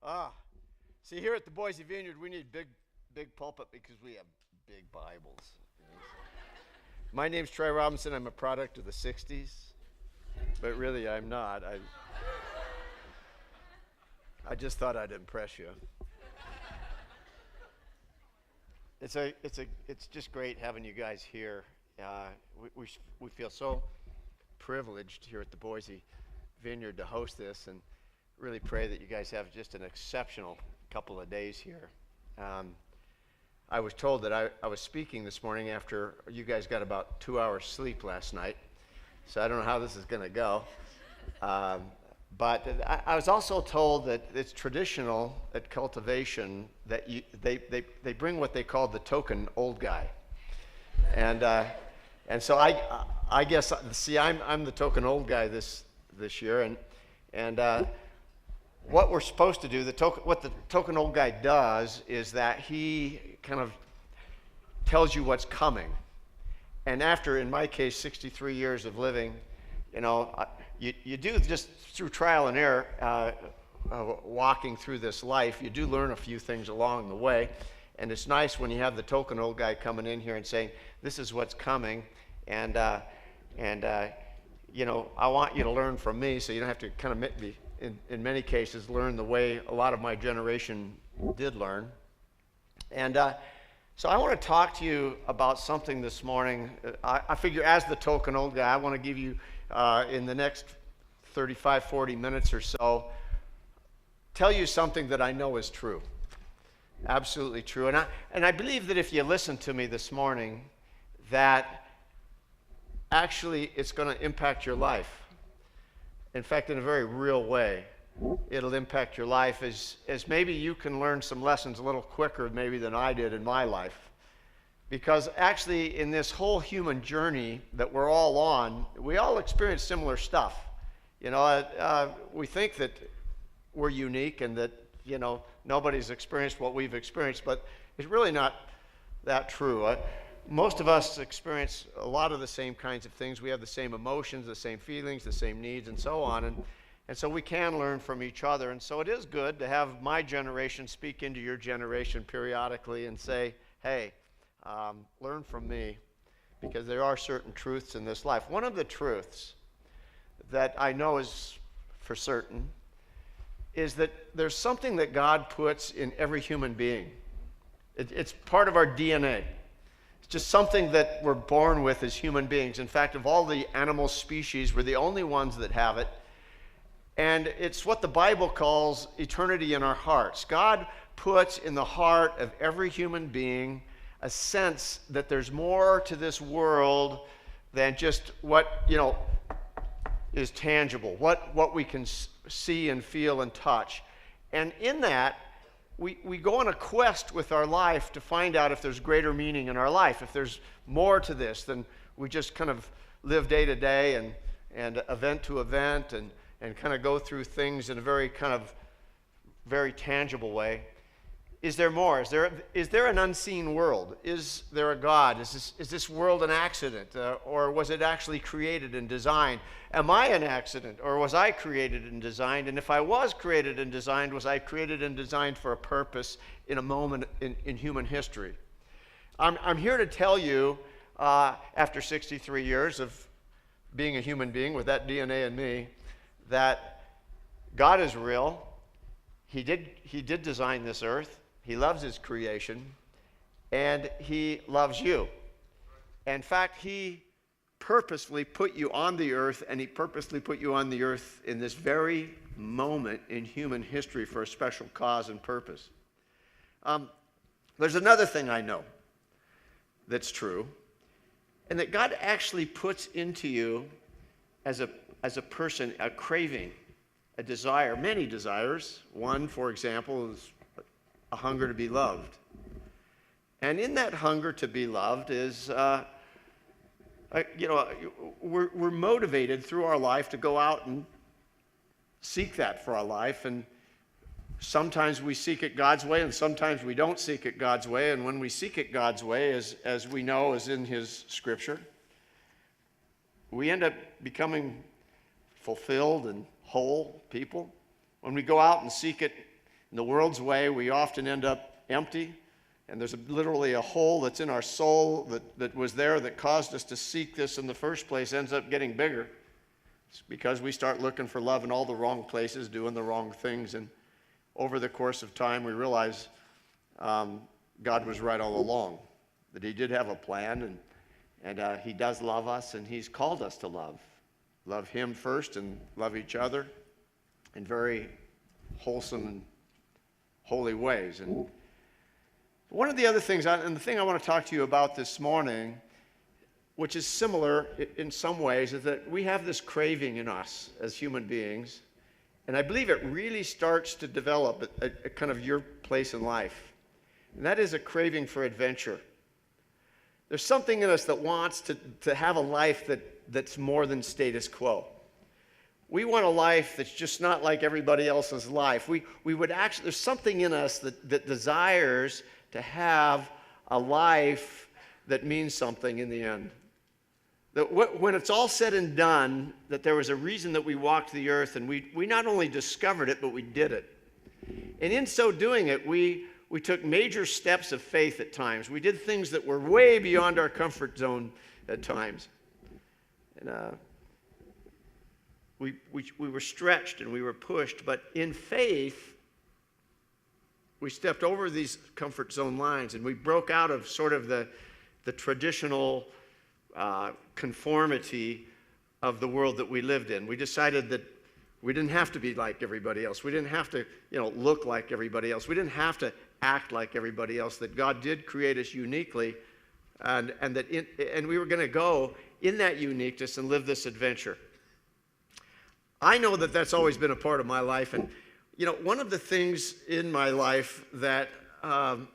Ah, see, here at the Boise Vineyard, we need big pulpit because we have big Bibles. My name's Troy Robinson. I'm a product of the 60s, but really I'm not. I just thought I'd impress you. It's just great having you guys here. We feel so privileged here at the Boise Vineyard to host this, and really pray that you guys have just an exceptional couple of days here. I was told that I was speaking this morning after you guys got about 2 hours sleep last night, so I don't know how this is going to go. But I was also told that it's traditional at Cultivation that they bring what they call the token old guy, and so I guess see I'm the token old guy this year, and what we're supposed to do, what the token old guy does is that he kind of tells you what's coming. And after, in my case, 63 years of living, you do just through trial and error, walking through this life, you do learn a few things along the way. And it's nice when you have the token old guy coming in here and saying, this is what's coming, and I want you to learn from me, so you don't have to kind of in many cases, learn the way a lot of my generation did learn. And so I want to talk to you about something this morning. I figure as the token old guy, I want to give you, in the next 35, 40 minutes or so, tell you something that I know is true. Absolutely true. And I believe that if you listen to me this morning, that actually it's going to impact your life. In fact, in a very real way, it'll impact your life as maybe you can learn some lessons a little quicker maybe than I did in my life. Because actually in this whole human journey that we're all on, we all experience similar stuff. We think that we're unique and that, nobody's experienced what we've experienced, but it's really not that true. Most of us experience a lot of the same kinds of things. We have the same emotions, the same feelings, the same needs, and so on. And so we can learn from each other. And so it is good to have my generation speak into your generation periodically and say, hey, learn from me, because there are certain truths in this life. One of the truths that I know is for certain is that there's something that God puts in every human being. It's part of our DNA. Just something that we're born with as human beings. In fact, of all the animal species, we're the only ones that have it. And it's what the Bible calls eternity in our hearts. God puts in the heart of every human being a sense that there's more to this world than just what, is tangible, what we can see and feel and touch. And in that, we go on a quest with our life to find out if there's greater meaning in our life, if there's more to this than we just kind of live day to day and event to event and kind of go through things in a very tangible way. Is there more? Is there an unseen world? Is there a God? Is this world an accident? Or was it actually created and designed? Am I an accident? Or was I created and designed? And if I was created and designed, was I created and designed for a purpose in a moment in human history? I'm here to tell you, after 63 years of being a human being with that DNA in me, that God is real. He did design this earth. He loves his creation, and he loves you. In fact, he purposely put you on the earth, and he purposely put you on the earth in this very moment in human history for a special cause and purpose. There's another thing I know that's true, and that God actually puts into you as a person a craving, a desire, many desires. One, for example, is a hunger to be loved. And in that hunger to be loved is, we're motivated through our life to go out and seek that for our life. And sometimes we seek it God's way, and sometimes we don't seek it God's way. And when we seek it God's way, as we know is in his scripture, we end up becoming fulfilled and whole people. When we go out and seek it In the world's way, we often end up empty, and there's literally a hole that's in our soul that was there that caused us to seek this in the first place, ends up getting bigger. It's because we start looking for love in all the wrong places, doing the wrong things, and over the course of time, we realize God was right all along, that he did have a plan, and he does love us, and he's called us to love him first and love each other in very wholesome and holy ways. And one of the other things, and the thing I want to talk to you about this morning, which is similar in some ways, is that we have this craving in us as human beings, and I believe it really starts to develop at kind of your place in life, and that is a craving for adventure. There's something in us that wants to have a life that's more than status quo. We want a life that's just not like everybody else's life. We would actually, there's something in us that desires to have a life that means something in the end. That when it's all said and done, that there was a reason that we walked the earth, and we not only discovered it, but we did it. And in so doing it, we took major steps of faith at times. We did things that were way beyond our comfort zone at times. And we were stretched and we were pushed, but in faith, we stepped over these comfort zone lines, and we broke out of sort of the traditional conformity of the world that we lived in. We decided that we didn't have to be like everybody else. We didn't have to, look like everybody else. We didn't have to act like everybody else. That God did create us uniquely, and we were going to go in that uniqueness and live this adventure. I know that that's always been a part of my life, and one of the things in my life that, and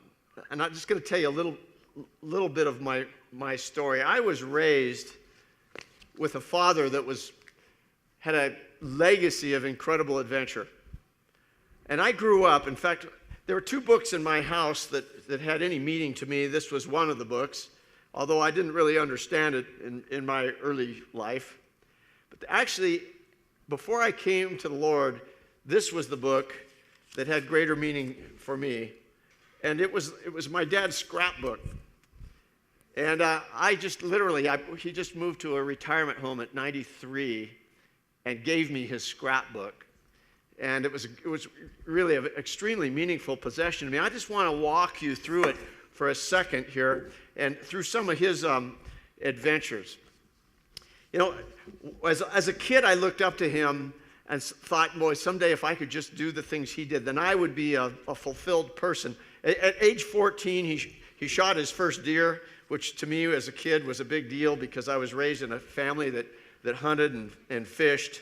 I'm just going to tell you a little bit of my story. I was raised with a father that had a legacy of incredible adventure. And I grew up, in fact, there were 2 books in my house that had any meaning to me. This was one of the books, although I didn't really understand it in my early life. But actually, before I came to the Lord, this was the book that had greater meaning for me. And it was my dad's scrapbook. And he just moved to a retirement home at 93 and gave me his scrapbook. And it was really an extremely meaningful possession to me. I just want to walk you through it for a second here, and through some of his adventures. As a kid, I looked up to him and thought, boy, someday if I could just do the things he did, then I would be a fulfilled person. At age 14, he shot his first deer, which to me as a kid was a big deal because I was raised in a family that hunted and fished.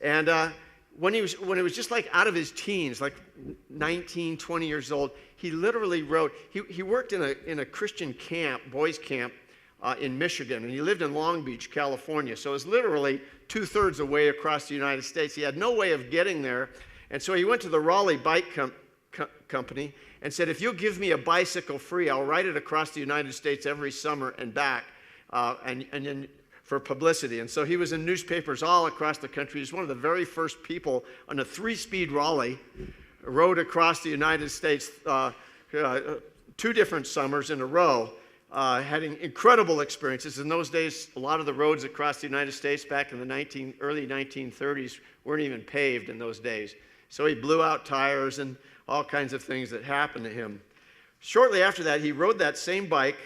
And when he was just like out of his teens, like 19, 20 years old, he literally wrote, he worked in a Christian camp, boys camp, in Michigan, and he lived in Long Beach, California. So it was literally 2/3 the way across the United States. He had no way of getting there, and so he went to the Raleigh Bike Company and said, if you'll give me a bicycle free, I'll ride it across the United States every summer and back, and then for publicity. And so he was in newspapers all across the country. He's one of the very first people on a 3-speed Raleigh, rode across the United States 2 different summers in a row, having incredible experiences. In those days, a lot of the roads across the United States back in the early 1930s weren't even paved in those days. So he blew out tires and all kinds of things that happened to him. Shortly after that, he rode that same bike.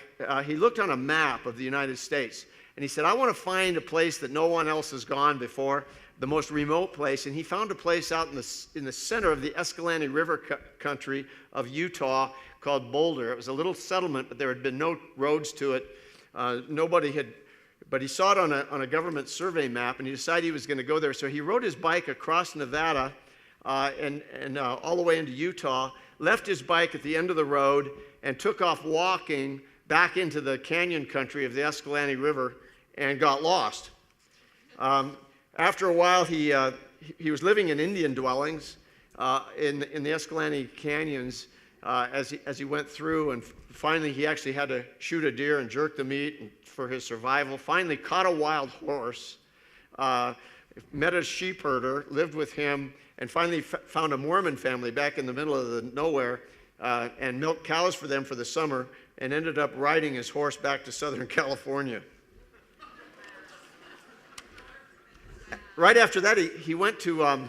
He looked on a map of the United States, and he said, I want to find a place that no one else has gone before, the most remote place. And he found a place out in the center of the Escalante River country of Utah called Boulder. It was a little settlement, but there had been no roads to it. But he saw it on a government survey map, and he decided he was going to go there. So he rode his bike across Nevada and all the way into Utah, left his bike at the end of the road, and took off walking back into the canyon country of the Escalante River and got lost. After a while, he was living in Indian dwellings in the Escalante canyons as he went through, and finally he actually had to shoot a deer and jerk the meat for his survival. Finally caught a wild horse, met a sheep herder, lived with him, and finally found a Mormon family back in the middle of the nowhere, and milked cows for them for the summer, and ended up riding his horse back to Southern California. Right after that, he went to,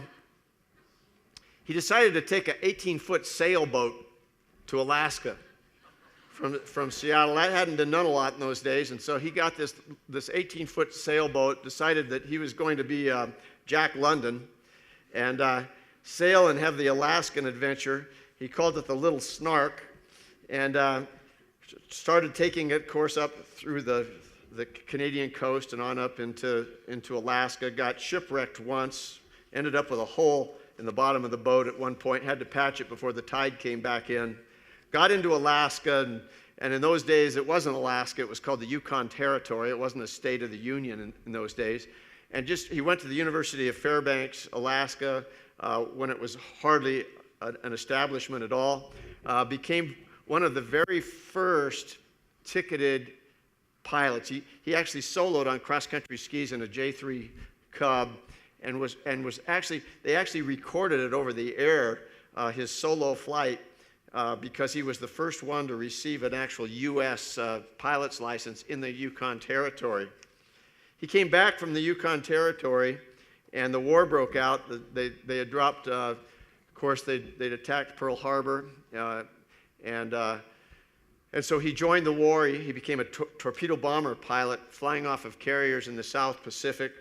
he decided to take an 18-foot sailboat to Alaska from Seattle. That hadn't been done a lot in those days, and so he got this 18-foot sailboat, decided that he was going to be Jack London, and sail and have the Alaskan adventure. He called it the Little Snark, and started taking it, of course, up through the Canadian coast and on up into Alaska. Got shipwrecked once, ended up with a hole in the bottom of the boat at one point, had to patch it before the tide came back in. Got into Alaska, and in those days it wasn't Alaska, it was called the Yukon Territory. It wasn't a state of the Union in those days. And he went to the University of Fairbanks, Alaska, when it was hardly an establishment at all. Became one of the very first ticketed pilots. He actually soloed on cross-country skis in a J3 Cub, and was actually, they actually recorded it over the air, his solo flight, because he was the first one to receive an actual U.S. Pilot's license in the Yukon Territory. He came back from the Yukon Territory, and the war broke out. They had dropped, of course, they'd attacked Pearl Harbor, and so he joined the war. He became a torpedo bomber pilot, flying off of carriers in the South Pacific.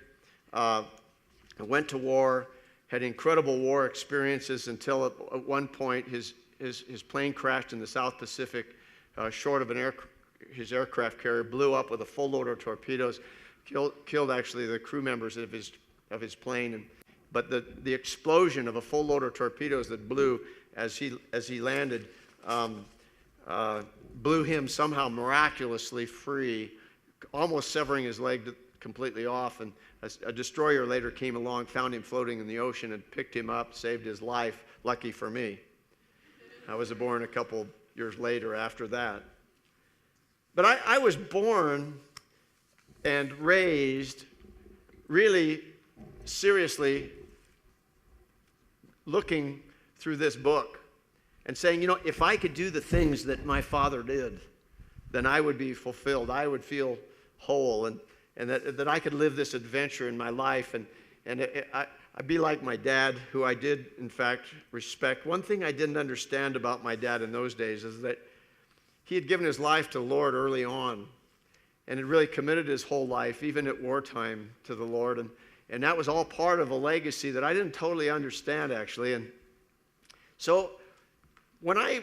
Went to war, had incredible war experiences until at one point his plane crashed in the South Pacific, short of his aircraft carrier, blew up with a full load of torpedoes, killed actually the crew members of his plane. But the explosion of a full load of torpedoes that blew as he landed blew him somehow miraculously free, almost severing his leg completely off. And a destroyer later came along, found him floating in the ocean, and picked him up, saved his life. Lucky for me. I was born a couple years later after that. But I was born and raised really seriously looking through this book and saying, if I could do the things that my father did, then I would be fulfilled. I would feel whole, and that I could live this adventure in my life, and I'd be like my dad, who I did, in fact, respect. One thing I didn't understand about my dad in those days is that he had given his life to the Lord early on, and had really committed his whole life, even at wartime, to the Lord. And that was all part of a legacy that I didn't totally understand, actually. And so when I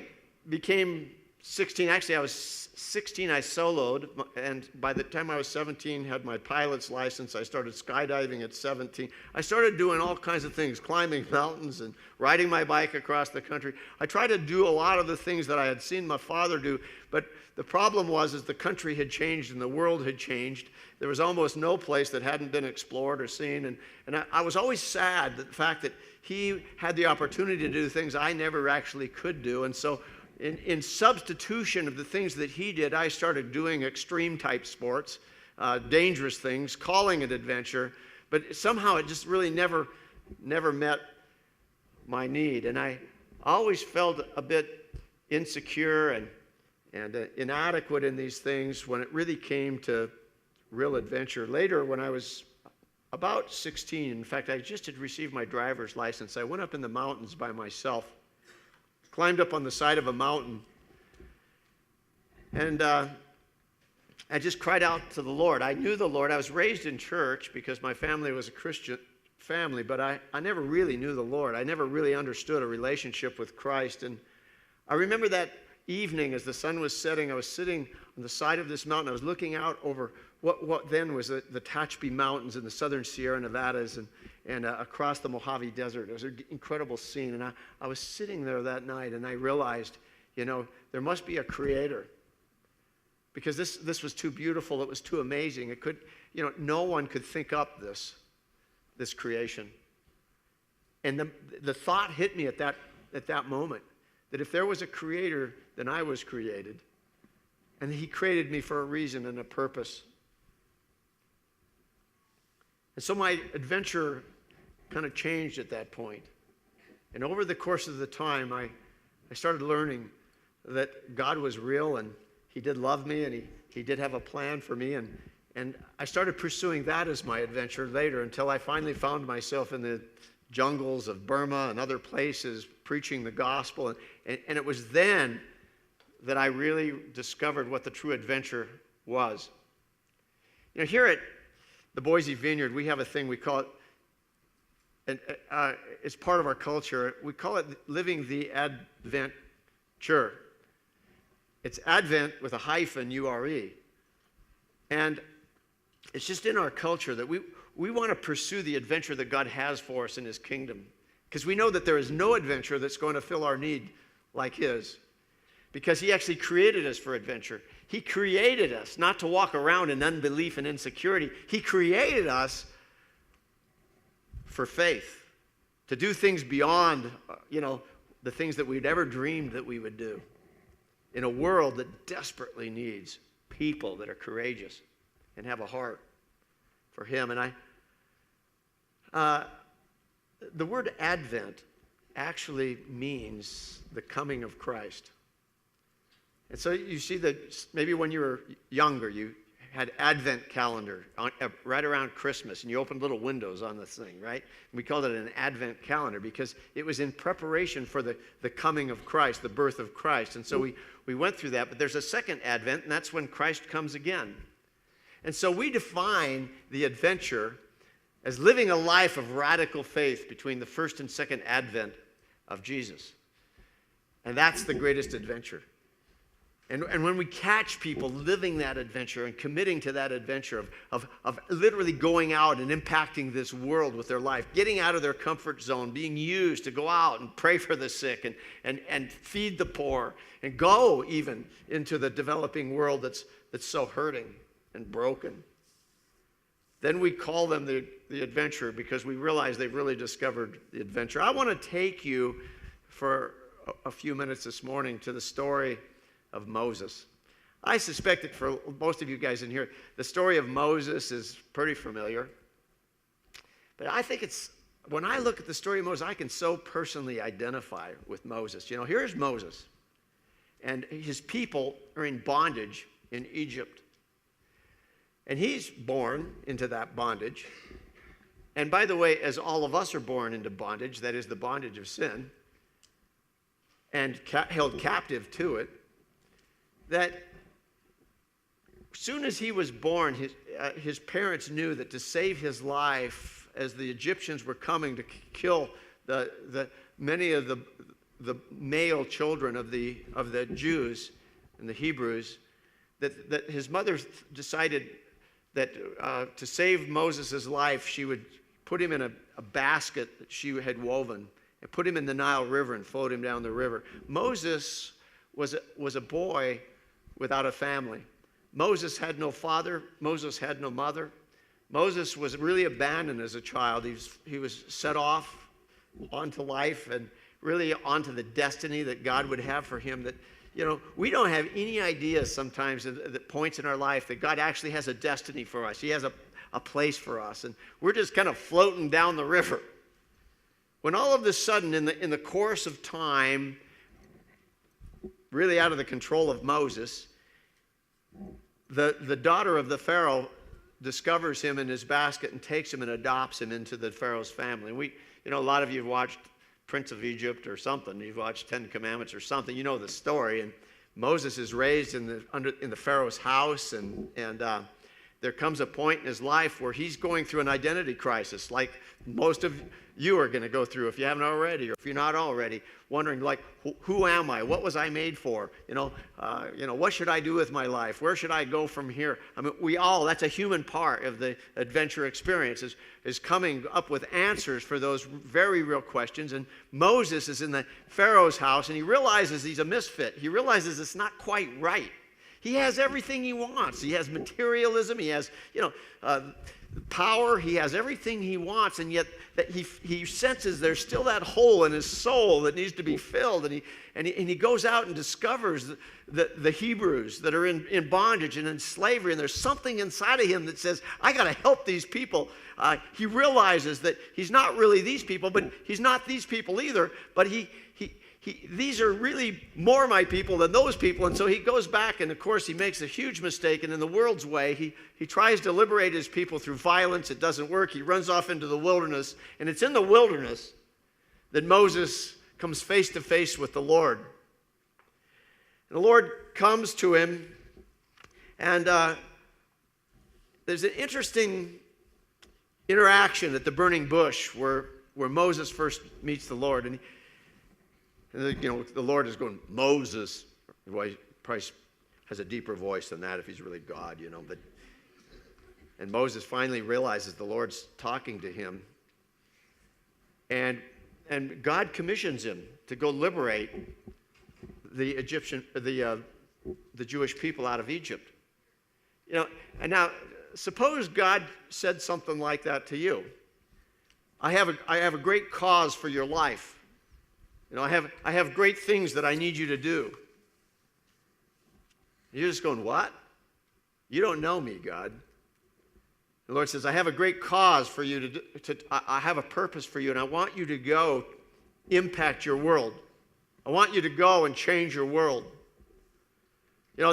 became 16, actually I was 16, I soloed, and by the time I was 17, had my pilot's license. I started skydiving at 17. I started doing all kinds of things, climbing mountains and riding my bike across the country. I tried to do a lot of the things that I had seen my father do, but the problem was the country had changed and the world had changed. There was almost no place that hadn't been explored or seen, and I was always sad that the fact that he had the opportunity to do things I never actually could do. And so in substitution of the things that he did, I started doing extreme type sports, dangerous things, calling it adventure, but somehow it just really never met my need. And I always felt a bit insecure and inadequate in these things when it really came to real adventure. Later, when I was about 16, in fact, I just had received my driver's license. I went up in the mountains by myself, climbed up on the side of a mountain, and I just cried out to the Lord. I knew the Lord. I was raised in church because my family was a Christian family, but I never really knew the Lord. I never really understood a relationship with Christ. And I remember that evening as the sun was setting, I was sitting on the side of this mountain. I was looking out over what then was the Tehachapi Mountains in the southern Sierra Nevadas and across the Mojave Desert. It was an incredible scene. And I was sitting there that night, and I realized, there must be a creator, because this was too beautiful. It was too amazing. It could, no one could think up this creation. And the thought hit me at that moment that if there was a creator, then I was created. And he created me for a reason and a purpose. And so my adventure kind of changed at that point. And over the course of the time, I started learning that God was real, and he did love me, and he did have a plan for me. And I started pursuing that as my adventure later, until I finally found myself in the jungles of Burma and other places preaching the gospel. And it was then that I really discovered what the true adventure was. You know, here at the Boise Vineyard, we have a thing, we call it, it's part of our culture, we call it living the Adventure. It's Advent with a hyphen, U-R-E. And it's just in our culture that we want to pursue the adventure that God has for us in his kingdom. Because we know that there is no adventure that's going to fill our need like his. Because he actually created us for adventure. He created us not to walk around in unbelief and insecurity. He created us for faith, to do things beyond, the things that we'd ever dreamed that we would do, in a world that desperately needs people that are courageous and have a heart for him. And the word Advent actually means the coming of Christ. And so you see that maybe when you were younger, you had Advent calendar right around Christmas, and you opened little windows on the thing, right? And we called it an Advent calendar because it was in preparation for the coming of Christ, the birth of Christ. And so we went through that, but there's a second Advent, and that's when Christ comes again. And so we define the adventure as living a life of radical faith between the first and second Advent of Jesus. And that's the greatest adventure. And when we catch people living that adventure and committing to that adventure of literally going out and impacting this world with their life, getting out of their comfort zone, being used to go out and pray for the sick and feed the poor, and go even into the developing world that's so hurting and broken, then we call them the adventurer, because we realize they've really discovered the adventure. I want to take you for a few minutes this morning to the story of Moses. I suspect that for most of you guys in here, the story of Moses is pretty familiar. But I think when I look at the story of Moses, I can so personally identify with Moses. Here's Moses, and his people are in bondage in Egypt. And he's born into that bondage. And by the way, as all of us are born into bondage, that is the bondage of sin, and held captive to it, that as soon as he was born, his parents knew that to save his life, as the Egyptians were coming to kill many of the male children of the Jews and the Hebrews, that his mother decided that to save Moses' life, she would put him in a basket that she had woven and put him in the Nile River and float him down the river. Moses was a boy without a family. Moses had no father. Moses had no mother. Moses was really abandoned as a child. He was set off onto life and really onto the destiny that God would have for him. That, we don't have any idea sometimes at points in our life that God actually has a destiny for us. He has a place for us. And we're just kind of floating down the river. When all of a sudden, in the course of time, really out of the control of Moses, the daughter of the Pharaoh discovers him in his basket and takes him and adopts him into the Pharaoh's family. And a lot of you have watched Prince of Egypt or something. You've watched 10 Commandments or something. You know the story. And Moses is raised in the Pharaoh's house, and there comes a point in his life where he's going through an identity crisis, like most of you are going to go through if you haven't already, or if you're not already, wondering, like, who am I? What was I made for? What should I do with my life? Where should I go from here? I mean, that's a human part of the adventure experience, is coming up with answers for those very real questions. And Moses is in the Pharaoh's house, and he realizes he's a misfit. He realizes it's not quite right. He has everything he wants. He has materialism. He has, power, he has everything he wants, and yet that he senses there's still that hole in his soul that needs to be filled. And he goes out and discovers the Hebrews that are in bondage and in slavery, and there's something inside of him that says, I got to help these people. He realizes that he's not really these people, but he's not these people either, but these are really more my people than those people. And so he goes back, and of course he makes a huge mistake, and in the world's way, he tries to liberate his people through violence. It doesn't work. He runs off into the wilderness, and it's in the wilderness that Moses comes face to face with the Lord. And the Lord comes to him, and there's an interesting interaction at the burning bush where Moses first meets the Lord. And the Lord is going, Moses. Well, he probably has a deeper voice than that if he's really God, and Moses finally realizes the Lord's talking to him. And God commissions him to go liberate the Jewish people out of Egypt. And now suppose God said something like that to you. I have a great cause for your life. I have great things that I need you to do. You're just going, what? You don't know me, God. The Lord says, I have a great cause for you to do. I have a purpose for you, and I want you to go impact your world. I want you to go and change your world.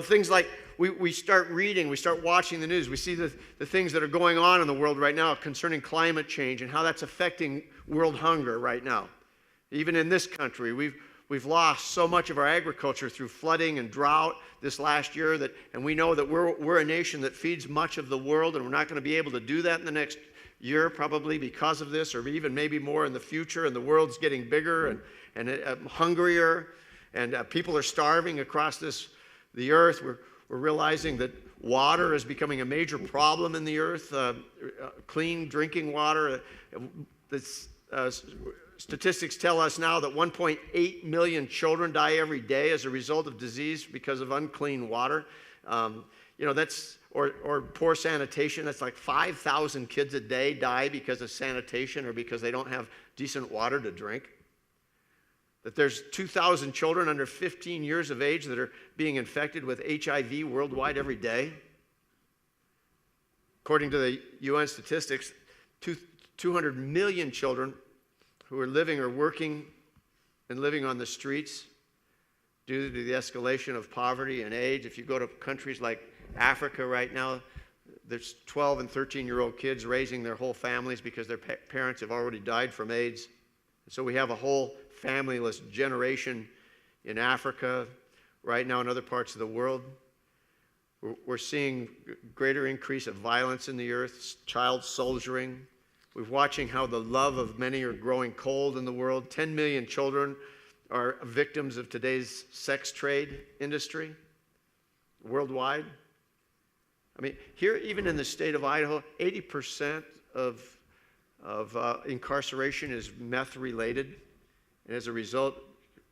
Things like we start reading, we start watching the news, we see the things that are going on in the world right now concerning climate change and how that's affecting world hunger right now. Even in this country, we've lost so much of our agriculture through flooding and drought this last year, and we know that we're a nation that feeds much of the world, and we're not going to be able to do that in the next year probably because of this, or even maybe more in the future, and the world's getting bigger and hungrier, and people are starving across the earth. We're realizing that water is becoming a major problem in the earth, clean drinking water. Statistics tell us now that 1.8 million children die every day as a result of disease because of unclean water. That's or poor sanitation. That's like 5,000 kids a day die because of sanitation or because they don't have decent water to drink. That there's 2,000 children under 15 years of age that are being infected with HIV worldwide every day. According to the UN statistics, 200 million children who are living or working and living on the streets due to the escalation of poverty and AIDS. If you go to countries like Africa right now, there's 12 and 13-year-old kids raising their whole families because their parents have already died from AIDS. So we have a whole familyless generation in Africa right now and other parts of the world. We're seeing greater increase of violence in the earth, child soldiering. We're watching how the love of many are growing cold in the world. 10 million children are victims of today's sex trade industry worldwide. Here, even in the state of Idaho, 80% of incarceration is meth-related. And as a result,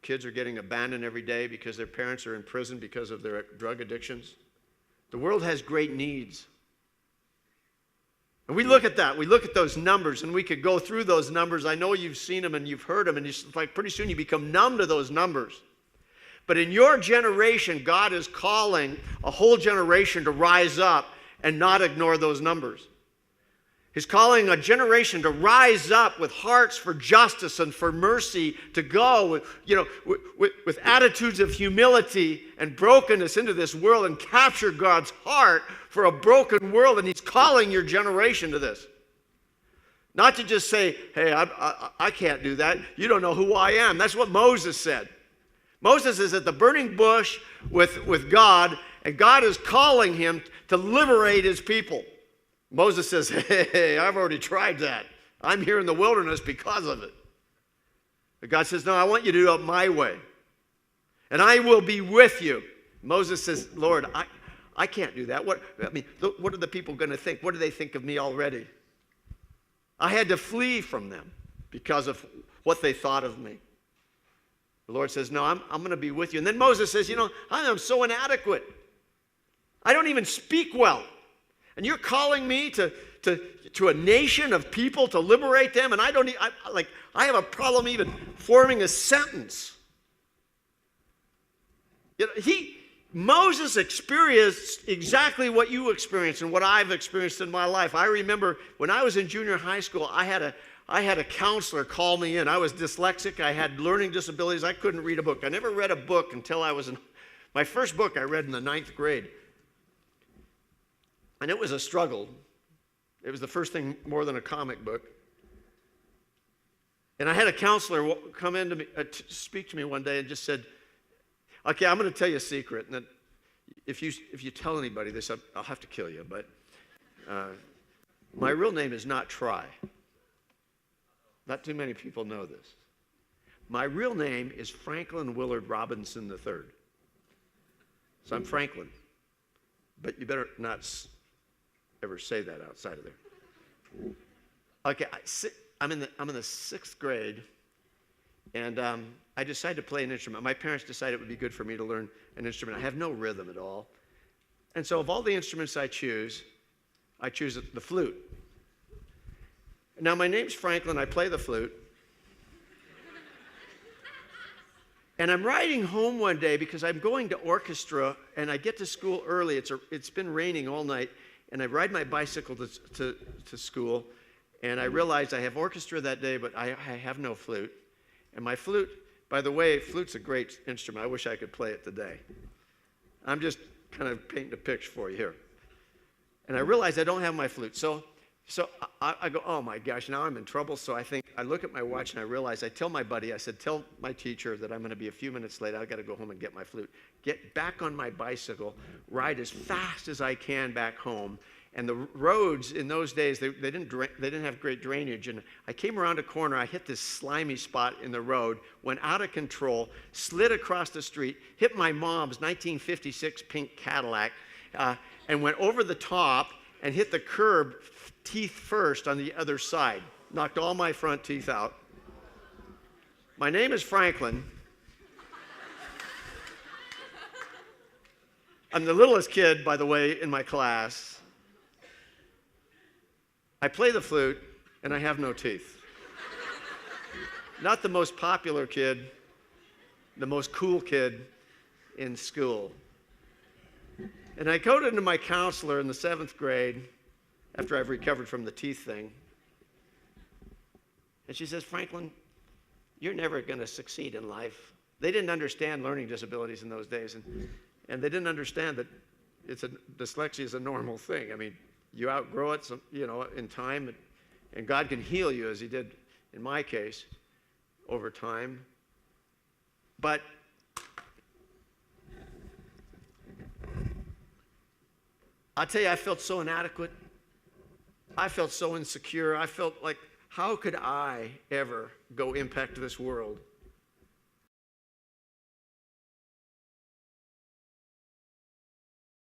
kids are getting abandoned every day because their parents are in prison because of their drug addictions. The world has great needs. And we look at that. We look at those numbers, and we could go through those numbers. I know you've seen them and you've heard them, and it's like pretty soon you become numb to those numbers. But in your generation, God is calling a whole generation to rise up and not ignore those numbers. He's calling a generation to rise up with hearts for justice and for mercy, to go with attitudes of humility and brokenness into this world and capture God's heart for a broken world. And He's calling your generation to this. Not to just say, hey, I can't do that. You don't know who I am. That's what Moses said. Moses is at the burning bush with God, and God is calling him to liberate his people. Moses says, hey, I've already tried that. I'm here in the wilderness because of it. But God says, no, I want you to do it my way. And I will be with you. Moses says, Lord, I can't do that. What are the people going to think? What do they think of me already? I had to flee from them because of what they thought of me. The Lord says, no, I'm going to be with you. And then Moses says, I am so inadequate. I don't even speak well. And you're calling me to to a nation of people to liberate them, and I have a problem even forming a sentence. Moses experienced exactly what you experienced and what I've experienced in my life. I remember when I was in junior high school, I had a counselor call me in. I was dyslexic. I had learning disabilities. I couldn't read a book. I never read a book until I was in my first book I read in the 9th grade. And it was a struggle. It was the first thing more than a comic book. And I had a counselor come in to me, speak to me one day and just said, okay, I'm going to tell you a secret. And that if you tell anybody this, I'll have to kill you. But my real name is not Try. Not too many people know this. My real name is Franklin Willard Robinson III. So I'm Franklin. But you better not ever say that outside of there. Okay, I'm in the 6th grade, and I decided to play an instrument. My parents decided it would be good for me to learn an instrument. I have no rhythm at all. And so of all the instruments I choose the flute. Now, my name's Franklin. I play the flute. And I'm riding home one day because I'm going to orchestra, and I get to school early. It's been raining all night, and I ride my bicycle to school, and I realize I have orchestra that day, but I have no flute. And my flute, by the way, flute's a great instrument. I wish I could play it today. I'm just kind of painting a picture for you here. And I realize I don't have my flute. So I go, oh my gosh, now I'm in trouble. So I look at my watch and I realize, I tell my buddy, I said, tell my teacher that I'm going to be a few minutes late. I've got to go home and get my flute. Get back on my bicycle, ride as fast as I can back home. And the roads in those days, they didn't have great drainage. And I came around a corner, I hit this slimy spot in the road, went out of control, slid across the street, hit my mom's 1956 pink Cadillac, and went over the top and hit the curb teeth first on the other side. Knocked all my front teeth out. My name is Franklin. I'm the littlest kid, by the way, in my class. I play the flute, and I have no teeth. Not the most popular kid, the most cool kid in school. And I go to my counselor in the 7th grade, after I've recovered from the teeth thing. And she says, Franklin, you're never going to succeed in life. They didn't understand learning disabilities in those days. And they didn't understand that dyslexia is a normal thing. I mean, you outgrow it, in time. And God can heal you, as he did in my case, over time. But I'll tell you, I felt so inadequate. I felt so insecure. I felt like, how could I ever go impact this world?